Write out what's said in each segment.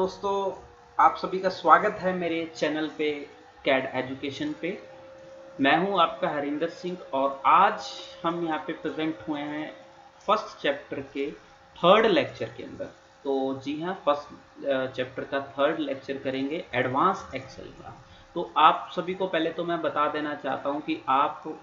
दोस्तों, आप सभी का स्वागत है मेरे चैनल पे कैड एजुकेशन पे। मैं हूं आपका हरिंदर सिंह और आज हम यहाँ पे प्रेजेंट हुए हैं फर्स्ट चैप्टर के थर्ड लेक्चर के अंदर। तो जी हाँ, फर्स्ट चैप्टर का थर्ड लेक्चर करेंगे एडवांस एक्सेल का। तो आप सभी को पहले तो मैं बता देना चाहता हूँ कि आप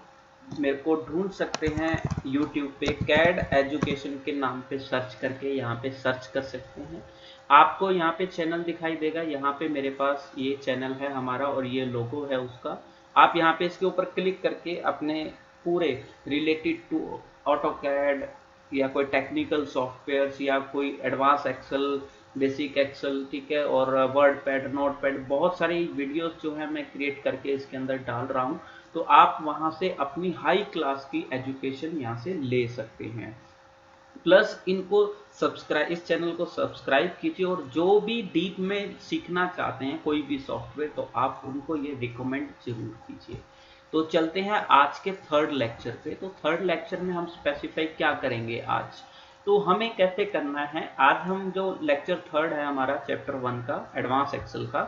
मेरे को ढूंढ सकते हैं यूट्यूब पे कैड एजुकेशन के नाम पे सर्च करके, यहाँ पे सर्च कर सकते हैं। आपको यहाँ पे चैनल दिखाई देगा, यहाँ पे मेरे पास ये चैनल है हमारा और ये लोगो है उसका। आप यहाँ पे इसके ऊपर क्लिक करके अपने पूरे रिलेटेड टू ऑटो कैड या कोई टेक्निकल सॉफ्टवेयर या कोई एडवांस एक्सेल, बेसिक एक्सेल, ठीक है, और वर्ड पैड, नोट पैड, बहुत सारी वीडियोस जो है मैं क्रिएट करके इसके अंदर डाल रहा हूँ। तो आप वहाँ से अपनी हाई क्लास की एजुकेशन यहाँ से ले सकते हैं। प्लस इनको सब्सक्राइब, इस चैनल को सब्सक्राइब कीजिए और जो भी डीप में सीखना चाहते हैं कोई भी सॉफ्टवेयर, तो आप उनको ये रिकमेंड जरूर कीजिए। तो चलते हैं आज के थर्ड लेक्चर पे। तो थर्ड लेक्चर में हम स्पेसिफाई क्या करेंगे आज, तो हमें कैसे करना है। आज हम जो लेक्चर थर्ड है हमारा चैप्टर 1 का एडवांस एक्सेल का,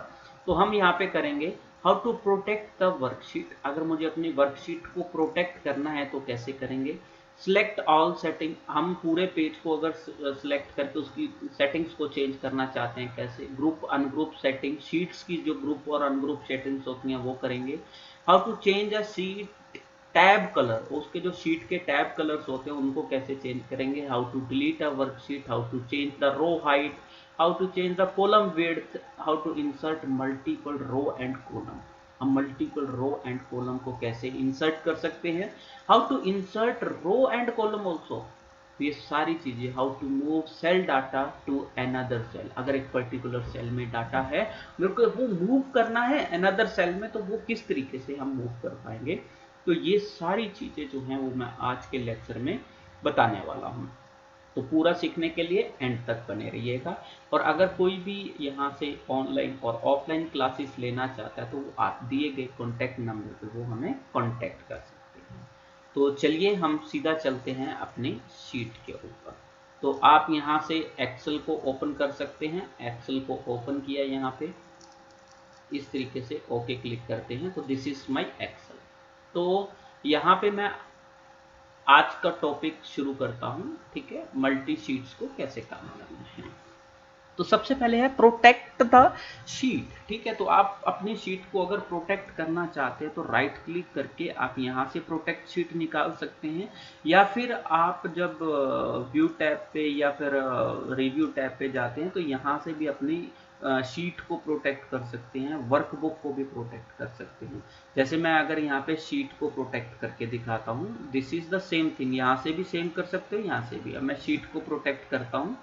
तो हम यहाँ पे करेंगे how to protect the worksheet. अगर मुझे अपनी वर्कशीट को प्रोटेक्ट करना है तो कैसे करेंगे। सिलेक्ट ऑल सेटिंग, हम पूरे पेज को अगर सिलेक्ट करके उसकी सेटिंग्स को चेंज करना चाहते हैं कैसे। ग्रुप अनग्रुप सेटिंग, शीट्स की जो ग्रुप और अनग्रुप सेटिंग्स होती हैं वो करेंगे। How to change a sheet tab colour, उसके जो शीट के टैब कलर्स होते हैं उनको कैसे चेंज करेंगे। How to delete a worksheet, how to change the row height, how to change the column width, how to insert multiple row and column. हम multiple row and column को कैसे insert कर सकते हैं। How to insert row and column also, ये सारी चीजें। How to move cell data to another cell, अगर एक पर्टिकुलर सेल में डाटा है मेरे को वो मूव करना है अनदर सेल में, तो वो किस तरीके से हम मूव कर पाएंगे। तो ये सारी चीजें जो हैं वो मैं आज के लेक्चर में बताने वाला हूँ। तो पूरा सीखने के लिए एंड तक बने रहिएगा। और अगर कोई भी यहाँ से ऑनलाइन और ऑफलाइन क्लासेस लेना चाहता है तो वो आप दिए गए कॉन्टैक्ट नंबर पे वो हमें कॉन्टैक्ट कर सकते हैं। तो चलिए हम सीधा चलते हैं अपनी शीट के ऊपर। तो आप यहाँ से एक्सेल को ओपन कर सकते हैं। एक्सेल को ओपन किया, यहाँ पे इस तरीके से ओके क्लिक करते हैं तो दिस इज माई एक्सेल। तो यहाँ पे मैं आज का टॉपिक शुरू करता हूँ, ठीक है, मल्टी शीट्स को कैसे काम करना है। तो सबसे पहले है प्रोटेक्ट द शीट, ठीक है। तो आप अपनी शीट को अगर प्रोटेक्ट करना चाहते हैं तो राइट क्लिक करके आप यहाँ से प्रोटेक्ट शीट निकाल सकते हैं, या फिर आप जब व्यू टैब पे या फिर रिव्यू टैब पे जाते हैं तो यहाँ से भी अपनी शीट को प्रोटेक्ट कर सकते हैं, वर्कबुक को भी प्रोटेक्ट कर सकते हैं। जैसे मैं अगर यहाँ पे शीट को प्रोटेक्ट करके दिखाता हूँ, this is the same thing, यहाँ से भी सेम कर सकते हो, यहाँ से भी। अब मैं शीट को प्रोटेक्ट करता हूँ,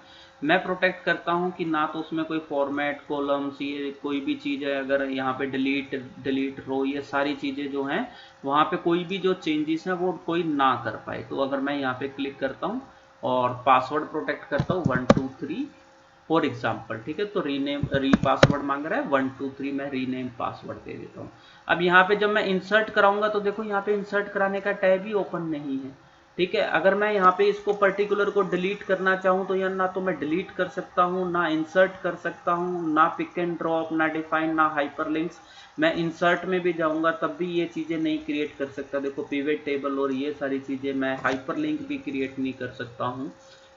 मैं प्रोटेक्ट करता हूँ कि ना तो उसमें कोई फॉर्मेट, कॉलम्स, ये कोई भी चीज़ है, अगर यहाँ पे डिलीट रो, ये सारी चीज़ें जो हैं वहाँ पे कोई भी जो चेंजेस हैं वो कोई ना कर पाए। तो अगर मैं यहाँ पे क्लिक करता हूँ और पासवर्ड प्रोटेक्ट करता हूँ 123 फॉर एग्जाम्पल, ठीक है, तो री पासवर्ड मांग रहा है 123, मैं रीनेम पासवर्ड दे देता हूँ। अब यहाँ पे जब मैं इंसर्ट कराऊंगा तो देखो यहाँ पे इंसर्ट कराने का टैब ही ओपन नहीं है, ठीक है। अगर मैं यहाँ पे इसको पर्टिकुलर को डिलीट करना चाहूँ तो ना तो मैं डिलीट कर सकता हूँ, ना इंसर्ट कर सकता हूँ, ना पिक एंड ड्रॉप, ना डिफाइन, ना हाइपरलिंक्स। मैं इंसर्ट में भी जाऊँगा तब भी ये चीज़ें नहीं क्रिएट कर सकता। देखो पिवट टेबल और ये सारी चीज़ें, मैं हाइपरलिंक भी क्रिएट नहीं कर सकता हूँ,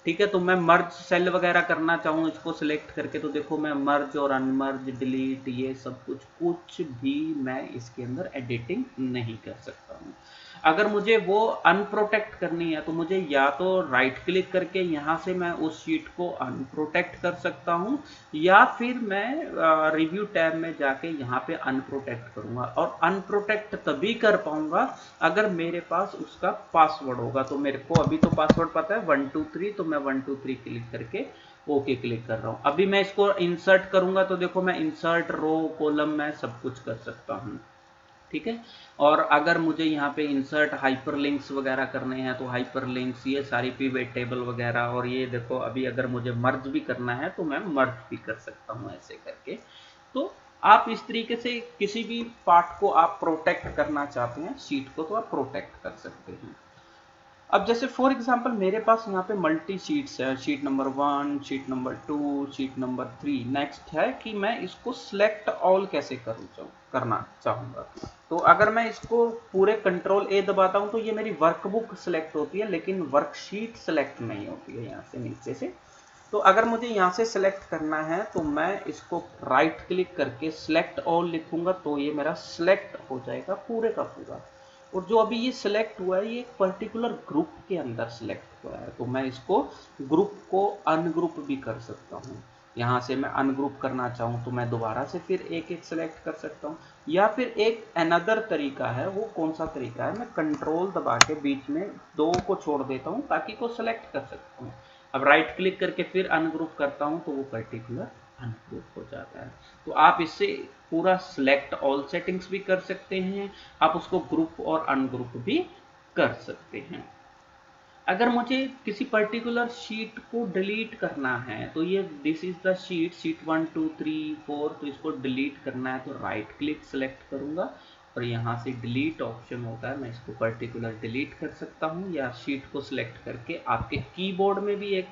ठीक है। तो मैं मर्ज सेल वगैरह करना चाहूँ इसको सिलेक्ट करके तो देखो मैं मर्ज और अनमर्ज, डिलीट, ये सब कुछ भी मैं इसके अंदर एडिटिंग नहीं कर सकता हूँ। अगर मुझे वो अनप्रोटेक्ट करनी है तो मुझे या तो राइट क्लिक करके यहाँ से मैं उस शीट को अनप्रोटेक्ट कर सकता हूँ, या फिर मैं रिव्यू टैब में जाके यहाँ पे अनप्रोटेक्ट करूँगा। और अनप्रोटेक्ट तभी कर पाऊंगा अगर मेरे पास उसका पासवर्ड होगा। तो मेरे को अभी तो पासवर्ड पता है 123, तो मैं 123 क्लिक करके ओके क्लिक कर रहा हूँ। अभी मैं इसको इंसर्ट करूंगा तो देखो मैं इंसर्ट रो कॉलम में सब कुछ कर सकता हूँ, ठीक है। और अगर मुझे यहाँ पे इंसर्ट हाइपरलिंक्स वगैरह करने हैं तो हाइपरलिंक्स, ये सारी पिवट टेबल वगैरह, और ये देखो अभी अगर मुझे मर्ज भी करना है तो मैं मर्ज भी कर सकता हूँ ऐसे करके। तो आप इस तरीके से किसी भी पार्ट को आप प्रोटेक्ट करना चाहते हैं शीट को तो आप प्रोटेक्ट कर सकते हैं। अब जैसे फॉर एग्जांपल मेरे पास यहाँ पे मल्टी शीट्स है, sheet number 1, sheet number 2, sheet number 3। Next है कि मैं इसको सिलेक्ट ऑल कैसे करना चाहूँगा। तो अगर मैं इसको पूरे कंट्रोल ए दबाता हूँ तो ये मेरी वर्कबुक सिलेक्ट होती है, लेकिन वर्कशीट सिलेक्ट नहीं होती है यहाँ से नीचे से। तो अगर मुझे यहाँ से सिलेक्ट करना है तो मैं इसको राइट क्लिक करके सिलेक्ट ऑल लिखूंगा तो ये मेरा सिलेक्ट हो जाएगा पूरे का पूरा। और जो अभी ये सिलेक्ट हुआ है ये एक पर्टिकुलर ग्रुप के अंदर सिलेक्ट हुआ है, तो मैं इसको ग्रुप को अनग्रुप भी कर सकता हूँ। यहाँ से मैं अनग्रुप करना चाहूँ तो मैं दोबारा से फिर एक एक सिलेक्ट कर सकता हूँ, या फिर एक अनदर तरीका है। वो कौन सा तरीका है, मैं कंट्रोल दबा के बीच में 2 को छोड़ देता हूँ ताकि को सिलेक्ट कर सकता हूँ। अब राइट क्लिक करके फिर अनग्रुप करता हूँ तो वो पर्टिकुलर अनग्रुप हो जाता है। तो आप इससे पूरा सिलेक्ट ऑल सेटिंग्स भी कर सकते हैं, आप उसको ग्रुप और अनग्रुप भी कर सकते हैं। अगर मुझे किसी पर्टिकुलर शीट को डिलीट करना है तो ये दिस इज द शीट 1 2 3 4, तो इसको डिलीट करना है तो राइट क्लिक सेलेक्ट करूंगा और यहाँ से डिलीट ऑप्शन होता है, मैं इसको पर्टिकुलर डिलीट कर सकता हूँ। या शीट को सिलेक्ट करके आपके कीबोर्ड में भी एक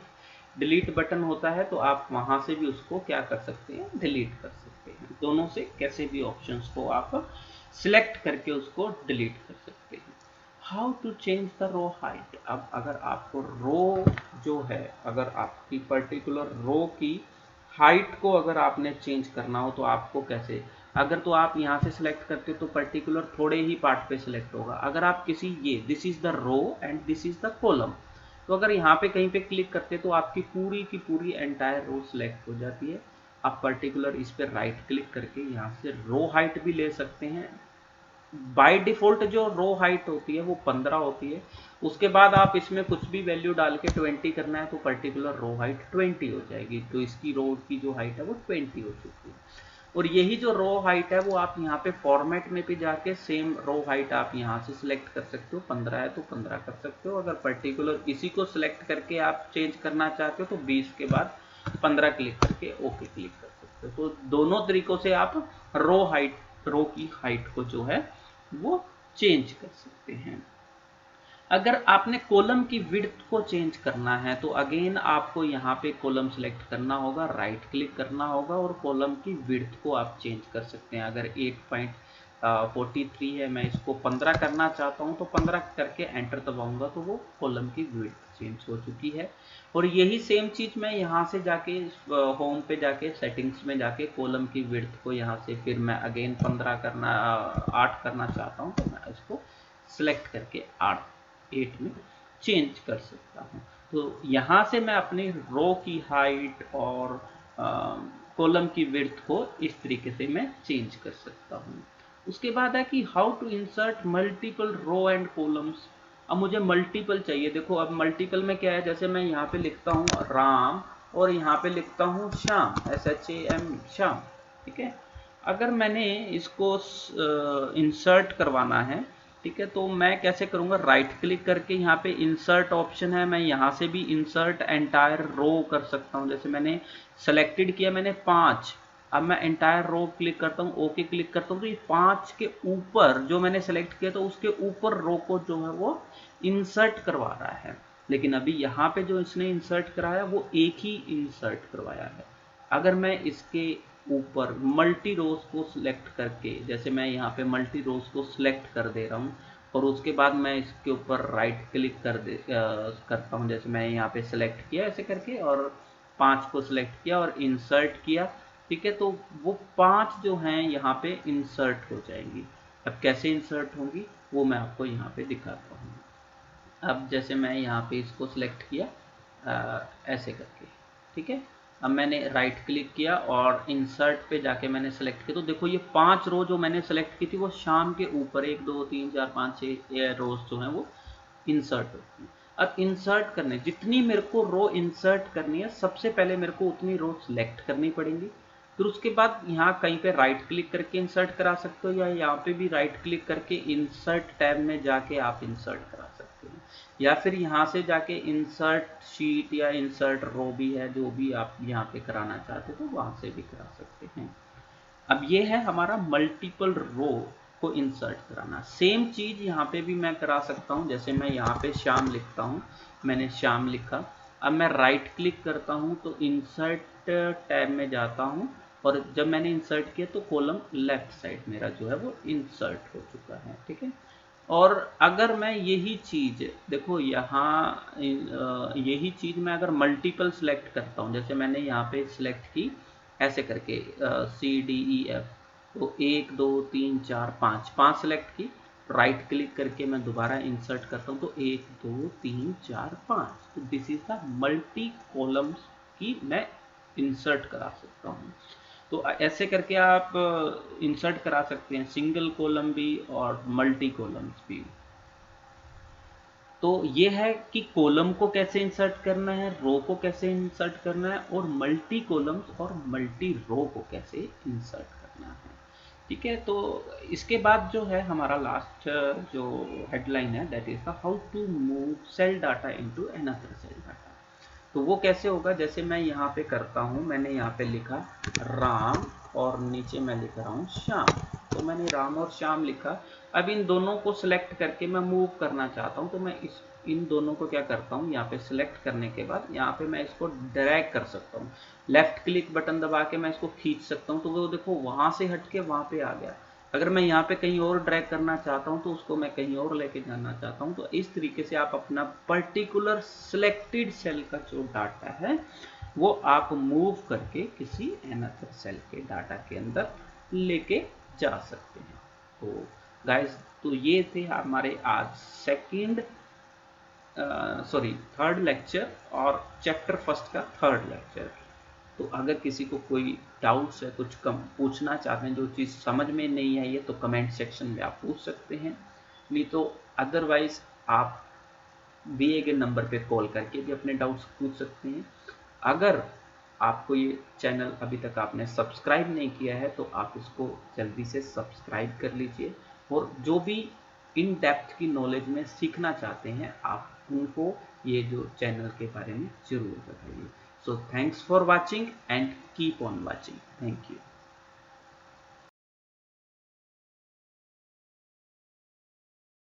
डिलीट बटन होता है तो आप वहां से भी उसको क्या कर सकते हैं, डिलीट कर सकते हैं। दोनों से कैसे भी ऑप्शंस को आप सिलेक्ट करके उसको डिलीट कर सकते हैं। How to change the row height. अब अगर आपको रो जो है, अगर आपकी पर्टिकुलर रो की हाइट को अगर आपने चेंज करना हो तो आपको कैसे, अगर तो आप यहाँ से सिलेक्ट करते हो तो पर्टिकुलर थोड़े ही पार्ट पे सिलेक्ट होगा। अगर आप किसी ये this is the row and this is the column, तो अगर यहाँ पे कहीं पे क्लिक करते तो आपकी पूरी की पूरी एंटायर रो सिलेक्ट हो जाती है। आप पर्टिकुलर इस पर राइट क्लिक करके यहाँ से रो हाइट भी ले सकते हैं। बाय डिफॉल्ट जो रो हाइट होती है वो 15 होती है, उसके बाद आप इसमें कुछ भी वैल्यू डाल के 20 करना है तो पर्टिकुलर रो हाइट 20 हो जाएगी। तो इसकी रो की जो हाइट है वो 20 हो चुकी है। और यही जो रो हाइट है वो आप यहाँ पे फॉर्मेट में भी जाके सेम रो हाइट आप यहाँ से सिलेक्ट कर सकते हो। 15 है तो 15 कर सकते हो। अगर पर्टिकुलर इसी को सिलेक्ट करके आप चेंज करना चाहते हो तो 20 के बाद 15 क्लिक करके ओके क्लिक कर सकते हो। तो दोनों तरीकों से आप रो की हाइट को जो है वो चेंज कर सकते हैं। अगर आपने कॉलम की विड्थ को चेंज करना है तो अगेन आपको यहाँ पे कॉलम सेलेक्ट करना होगा, राइट क्लिक करना होगा और कॉलम की विड्थ को आप चेंज कर सकते हैं। अगर 8.43 है, मैं इसको 15 करना चाहता हूँ तो 15 करके एंटर दबाऊंगा तो वो कॉलम की विड्थ चेंज हो चुकी है। और यही सेम चीज़ मैं यहाँ से जाके होम पे जाके सेटिंग्स में जाके कॉलम की विड्थ को यहाँ से फिर मैं अगेन 8 करना चाहता हूँ तो मैं इसको सिलेक्ट करके 8 में चेंज कर सकता हूँ। तो यहाँ से मैं अपनी रो की हाइट और कॉलम की विड्थ को इस तरीके से मैं चेंज कर सकता हूँ। उसके बाद है कि how to insert multiple row and columns. अब मुझे मल्टीपल चाहिए। देखो अब मल्टीपल में क्या है, जैसे मैं यहाँ पे लिखता हूँ राम और यहाँ पे लिखता हूँ श्याम, SHAM श्याम, ठीक है। अगर मैंने इसको इंसर्ट करवाना है, ठीक है, तो मैं कैसे करूँगा, राइट क्लिक करके यहाँ पे इंसर्ट ऑप्शन है, मैं यहाँ से भी इंसर्ट एंटायर रो कर सकता हूँ। जैसे मैंने सेलेक्टेड किया मैंने 5, अब मैं एंटायर रो क्लिक करता हूँ, ओके क्लिक करता हूँ तो ये 5 के ऊपर जो मैंने सेलेक्ट किया तो उसके ऊपर रो को जो है वो इंसर्ट करवा रहा है। लेकिन अभी यहाँ पे जो इसने इंसर्ट कराया वो एक ही इंसर्ट करवाया है। अगर मैं इसके ऊपर मल्टी रोज को सिलेक्ट करके, जैसे मैं यहाँ पे मल्टी रोज को सिलेक्ट कर दे रहा हूँ और उसके बाद मैं इसके ऊपर राइट क्लिक करता हूँ, जैसे मैं यहाँ पे सिलेक्ट किया ऐसे करके और 5 को सिलेक्ट किया और इंसर्ट किया, ठीक है, तो वो 5 जो हैं यहाँ पे इंसर्ट हो जाएंगी। अब कैसे इंसर्ट होंगी वो मैं आपको यहाँ पे दिखाता हूँ। अब जैसे मैं यहाँ पे इसको सिलेक्ट किया ऐसे करके, ठीक है, अब मैंने राइट क्लिक किया और इंसर्ट पे जाके मैंने सेलेक्ट किया तो देखो ये 5 रो जो मैंने सेलेक्ट की थी वो शाम के ऊपर 1 2 3 4 5 6 रोज जो हैं वो इंसर्ट होती है। अब इंसर्ट करने जितनी मेरे को रो इंसर्ट करनी है सबसे पहले मेरे को उतनी रो सिलेक्ट करनी पड़ेंगी। फिर उसके बाद यहाँ कहीं पे राइट क्लिक करके इंसर्ट करा सकते हो या यहाँ पे भी राइट क्लिक करके इंसर्ट टैब में जाके आप इंसर्ट करा सकते हो, या फिर यहाँ से जाके इंसर्ट शीट या इंसर्ट रो भी है, जो भी आप यहाँ पे कराना चाहते हो तो वहाँ से भी करा सकते हैं। अब ये है हमारा मल्टीपल रो को इंसर्ट कराना। सेम चीज यहाँ पे भी मैं करा सकता हूँ। जैसे मैं यहाँ पे श्याम लिखता हूँ, मैंने श्याम लिखा, अब मैं राइट क्लिक करता हूँ तो इंसर्ट टैब में जाता हूँ और जब मैंने इंसर्ट किया तो कॉलम लेफ्ट साइड मेरा जो है वो इंसर्ट हो चुका है। ठीक है। और अगर मैं यही चीज देखो यहाँ यही चीज मैं अगर मल्टीपल सेलेक्ट करता हूँ, जैसे मैंने यहाँ पे सिलेक्ट की ऐसे करके CDEF, तो 1 2 3 4 5 5 सेलेक्ट की, राइट क्लिक करके मैं दोबारा इंसर्ट करता हूँ तो 1 2 3 4 5, तो this is the multi columns की मैं इंसर्ट करा सकता हूँ। तो ऐसे करके आप इंसर्ट करा सकते हैं, सिंगल कॉलम भी और मल्टी कॉलम्स भी। तो ये है कि कॉलम को कैसे इंसर्ट करना है, रो को कैसे इंसर्ट करना है, और मल्टी कॉलम्स और मल्टी रो को कैसे इंसर्ट करना है। ठीक है। तो इसके बाद जो है हमारा लास्ट जो हेडलाइन है, that is the how to move cell data into another cell data. तो वो कैसे होगा, जैसे मैं यहाँ पे करता हूँ, मैंने यहाँ पे लिखा राम और नीचे मैं लिख रहा हूँ श्याम, तो मैंने राम और श्याम लिखा। अब इन दोनों को सिलेक्ट करके मैं मूव करना चाहता हूँ, तो मैं इन दोनों को क्या करता हूँ, यहाँ पे सिलेक्ट करने के बाद यहाँ पे मैं इसको ड्रैग कर सकता हूँ, लेफ्ट क्लिक बटन दबा के मैं इसको खींच सकता हूँ, तो वो देखो वहां से हट के वहां पे आ गया। अगर मैं यहाँ पे कहीं और ड्रैग करना चाहता हूँ तो उसको मैं कहीं और लेके जाना चाहता हूँ। तो इस तरीके से आप अपना पर्टिकुलर सिलेक्टेड सेल का जो डाटा है वो आप मूव करके किसी अनदर सेल के डाटा के अंदर लेके जा सकते हैं। तो गाइस, तो ये थे हमारे आज थर्ड लेक्चर और चैप्टर फर्स्ट का थर्ड लेक्चर। तो अगर किसी को कोई डाउट्स है, कुछ कम पूछना चाहते हैं, जो चीज़ समझ में नहीं आई है, तो कमेंट सेक्शन में आप पूछ सकते हैं, नहीं तो अदरवाइज आप दिए गए नंबर पे कॉल करके भी अपने डाउट्स पूछ सकते हैं। अगर आपको ये चैनल अभी तक आपने सब्सक्राइब नहीं किया है तो आप इसको जल्दी से सब्सक्राइब कर लीजिए, और जो भी इन डेप्थ की नॉलेज में सीखना चाहते हैं आप उनको ये जो चैनल के बारे में जरूर बताइए। So thanks for watching and keep on watching. Thank you.